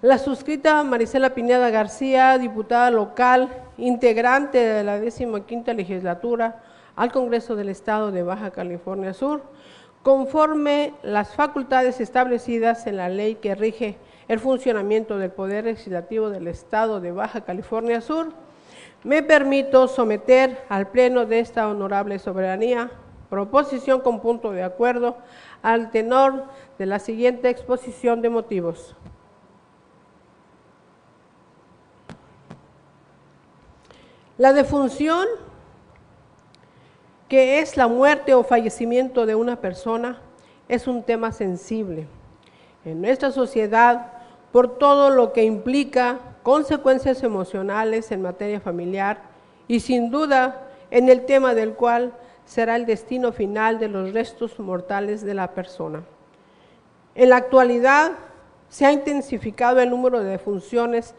La suscrita Marisela Pineda García, diputada local, integrante de la 15ª legislatura al Congreso del Estado de Baja California Sur, conforme las facultades establecidas en la ley que rige el funcionamiento del Poder Legislativo del Estado de Baja California Sur, me permito someter al Pleno de esta honorable soberanía proposición con punto de acuerdo al tenor de la siguiente exposición de motivos. La defunción, que es la muerte o fallecimiento de una persona, es un tema sensible en nuestra sociedad por todo lo que implica consecuencias emocionales en materia familiar y sin duda en el tema del cual será el destino final de los restos mortales de la persona. En la actualidad se ha intensificado el número de defunciones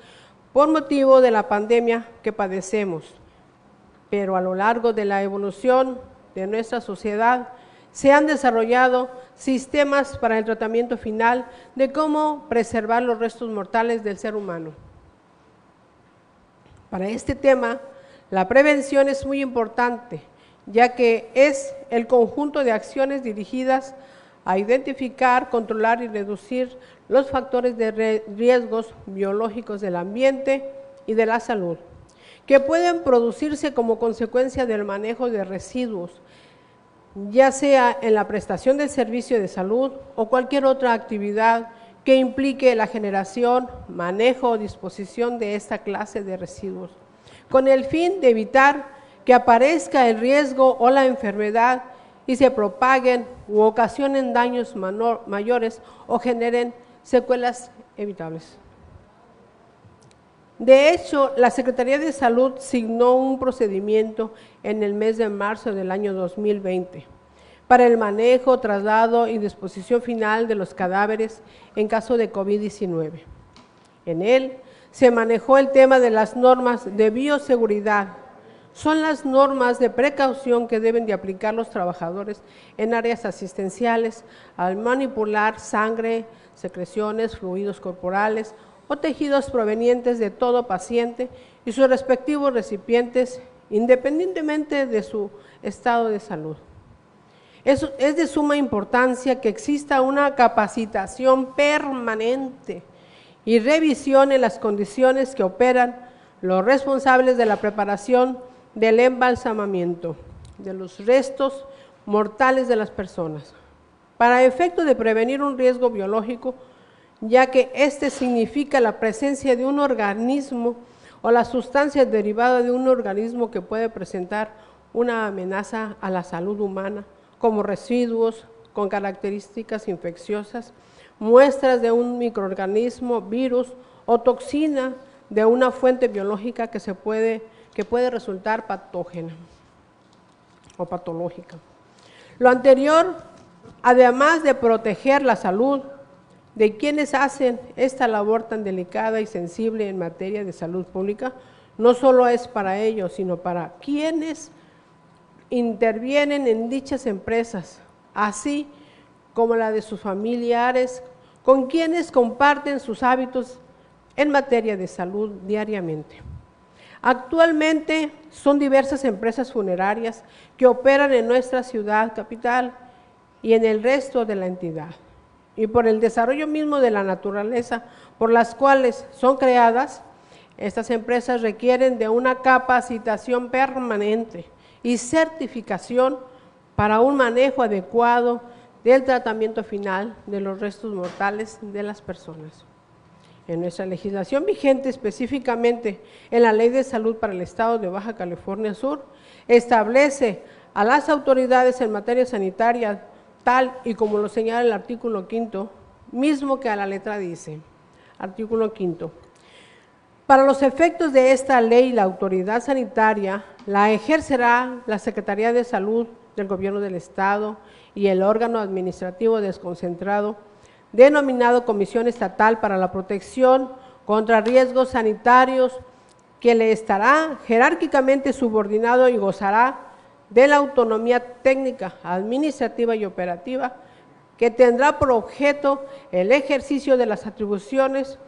por motivo de la pandemia que padecemos, pero a lo largo de la evolución de nuestra sociedad se han desarrollado sistemas para el tratamiento final de cómo preservar los restos mortales del ser humano. Para este tema, la prevención es muy importante, ya que es el conjunto de acciones dirigidas a identificar, controlar y reducir los factores de riesgos biológicos del ambiente y de la salud, que pueden producirse como consecuencia del manejo de residuos, ya sea en la prestación del servicio de salud o cualquier otra actividad que implique la generación, manejo o disposición de esta clase de residuos, con el fin de evitar que aparezca el riesgo o la enfermedad y se propaguen u ocasionen daños mayores o generen secuelas evitables. De hecho, la Secretaría de Salud signó un procedimiento en el mes de marzo del año 2020 para el manejo, traslado y disposición final de los cadáveres en caso de COVID-19. En él se manejó el tema de las normas de bioseguridad. Son las normas de precaución que deben de aplicar los trabajadores en áreas asistenciales al manipular sangre, secreciones, fluidos corporales o tejidos provenientes de todo paciente y sus respectivos recipientes, independientemente de su estado de salud. Es de suma importancia que exista una capacitación permanente y revisión en las condiciones que operan los responsables de la preparación del embalsamamiento de los restos mortales de las personas, para efecto de prevenir un riesgo biológico, ya que este significa la presencia de un organismo o la sustancia derivada de un organismo que puede presentar una amenaza a la salud humana, como residuos con características infecciosas, muestras de un microorganismo, virus o toxina de una fuente biológica que puede resultar patógena o patológica. Lo anterior, además de proteger la salud de quienes hacen esta labor tan delicada y sensible en materia de salud pública, no solo es para ellos, sino para quienes intervienen en dichas empresas, así como la de sus familiares, con quienes comparten sus hábitos en materia de salud diariamente. Actualmente son diversas empresas funerarias que operan en nuestra ciudad capital y en el resto de la entidad, y por el desarrollo mismo de la naturaleza por las cuales son creadas, estas empresas requieren de una capacitación permanente y certificación para un manejo adecuado del tratamiento final de los restos mortales de las personas. En nuestra legislación vigente, específicamente en la Ley de Salud para el Estado de Baja California Sur, establece a las autoridades en materia sanitaria, tal y como lo señala el artículo 5, mismo que a la letra dice, artículo 5. Para los efectos de esta ley, la autoridad sanitaria la ejercerá la Secretaría de Salud del Gobierno del Estado y el órgano administrativo desconcentrado, denominado Comisión Estatal para la Protección contra Riesgos Sanitarios, que le estará jerárquicamente subordinado y gozará de la autonomía técnica, administrativa y operativa, que tendrá por objeto el ejercicio de las atribuciones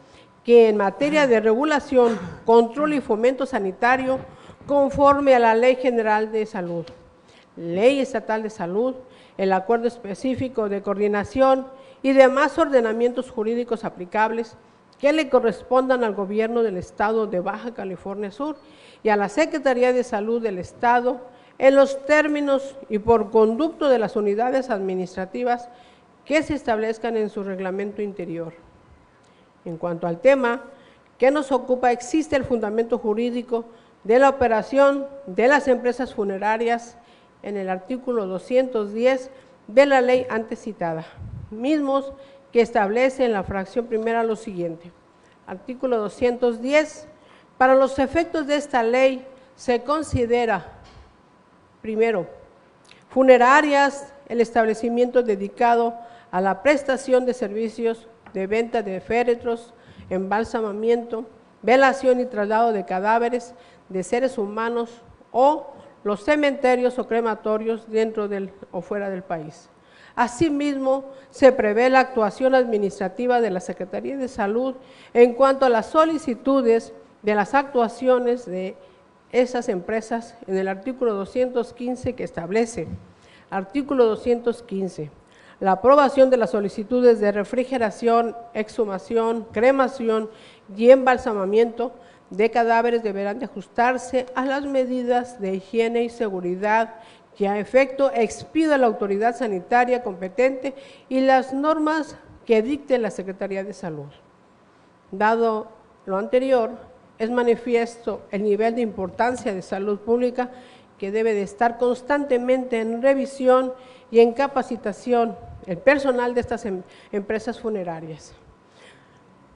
que en materia de regulación, control y fomento sanitario, conforme a la Ley General de Salud, Ley Estatal de Salud, el acuerdo específico de coordinación y demás ordenamientos jurídicos aplicables que le correspondan al Gobierno del Estado de Baja California Sur y a la Secretaría de Salud del Estado en los términos y por conducto de las unidades administrativas que se establezcan en su reglamento interior. En cuanto al tema que nos ocupa, existe el fundamento jurídico de la operación de las empresas funerarias en el artículo 210 de la ley antes citada, mismos que establece en la fracción primera lo siguiente. Artículo 210. Para los efectos de esta ley se considera, primero, funerarias el establecimiento dedicado a la prestación de servicios de venta de féretros, embalsamamiento, velación y traslado de cadáveres de seres humanos o los cementerios o crematorios dentro o fuera del país. Asimismo, se prevé la actuación administrativa de la Secretaría de Salud en cuanto a las solicitudes de las actuaciones de esas empresas en el artículo 215 que establece. Artículo 215. La aprobación de las solicitudes de refrigeración, exhumación, cremación y embalsamamiento de cadáveres deberán de ajustarse a las medidas de higiene y seguridad que a efecto expida la autoridad sanitaria competente y las normas que dicte la Secretaría de Salud. Dado lo anterior, es manifiesto el nivel de importancia de salud pública que debe de estar constantemente en revisión y en capacitación el personal de estas empresas funerarias.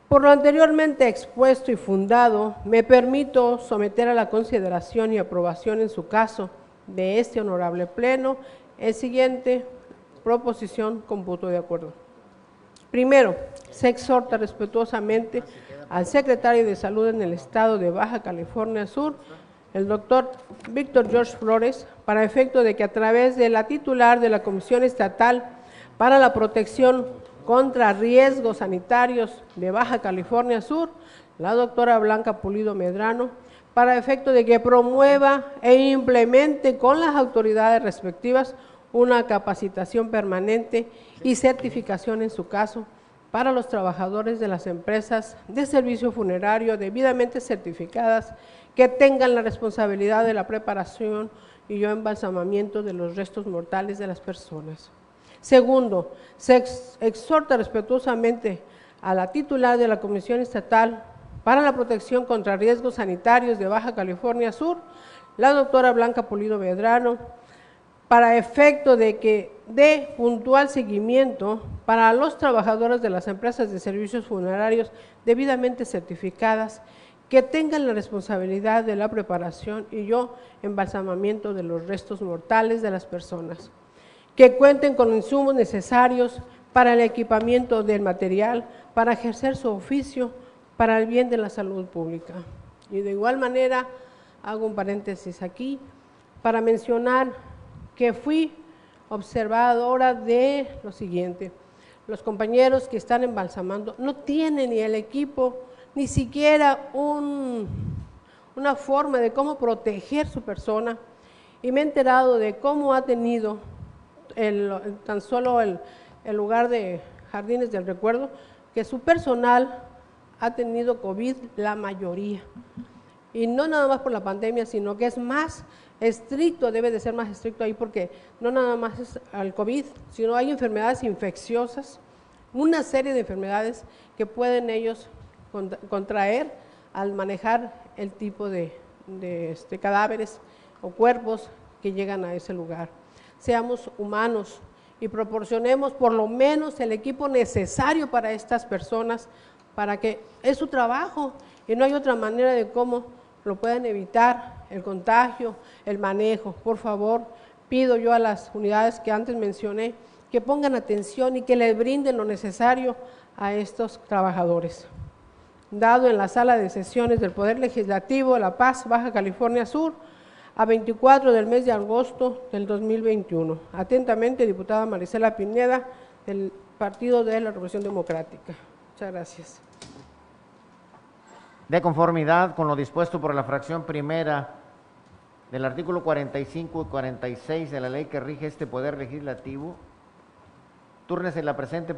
Por lo anteriormente expuesto y fundado, me permito someter a la consideración y aprobación en su caso de este honorable pleno el siguiente proposición con voto de acuerdo. Primero, se exhorta respetuosamente al secretario de Salud en el Estado de Baja California Sur, el doctor Víctor George Flores, para efecto de que a través de la titular de la Comisión Estatal para la Protección contra Riesgos Sanitarios de Baja California Sur, la doctora Blanca Pulido Medrano, para efecto de que promueva e implemente con las autoridades respectivas una capacitación permanente y certificación en su caso para los trabajadores de las empresas de servicio funerario debidamente certificadas que tengan la responsabilidad de la preparación y embalsamamiento de los restos mortales de las personas. Segundo, se exhorta respetuosamente a la titular de la Comisión Estatal para la Protección contra Riesgos Sanitarios de Baja California Sur, la doctora Blanca Pulido Medrano, para efecto de que dé puntual seguimiento para los trabajadores de las empresas de servicios funerarios debidamente certificadas que tengan la responsabilidad de la preparación y embalsamamiento de los restos mortales de las personas, que cuenten con insumos necesarios para el equipamiento del material para ejercer su oficio para el bien de la salud pública. Y de igual manera, hago un paréntesis aquí para mencionar que fui observadora de lo siguiente: los compañeros que están embalsamando no tienen ni el equipo, ni siquiera una forma de cómo proteger su persona, y me he enterado de cómo ha tenido tan solo el lugar de Jardines del Recuerdo, que su personal ha tenido COVID, la mayoría, y no nada más por la pandemia, sino que es más estricto, debe de ser más estricto ahí, porque no nada más es el COVID, sino hay enfermedades infecciosas, una serie de enfermedades que pueden ellos contraer al manejar el tipo de cadáveres o cuerpos que llegan a ese lugar. Seamos humanos y proporcionemos por lo menos el equipo necesario para estas personas, para que es su trabajo y no hay otra manera de cómo lo puedan evitar, el contagio, el manejo. Por favor, pido yo a las unidades que antes mencioné que pongan atención y que les brinden lo necesario a estos trabajadores. Dado en la sala de sesiones del Poder Legislativo de La Paz, Baja California Sur, a 24 del mes de agosto del 2021. Atentamente, diputada Marisela Pineda, del Partido de la Revolución Democrática. Muchas gracias. De conformidad con lo dispuesto por la fracción primera del artículo 45 y 46 de la ley que rige este Poder Legislativo, túrnese la presente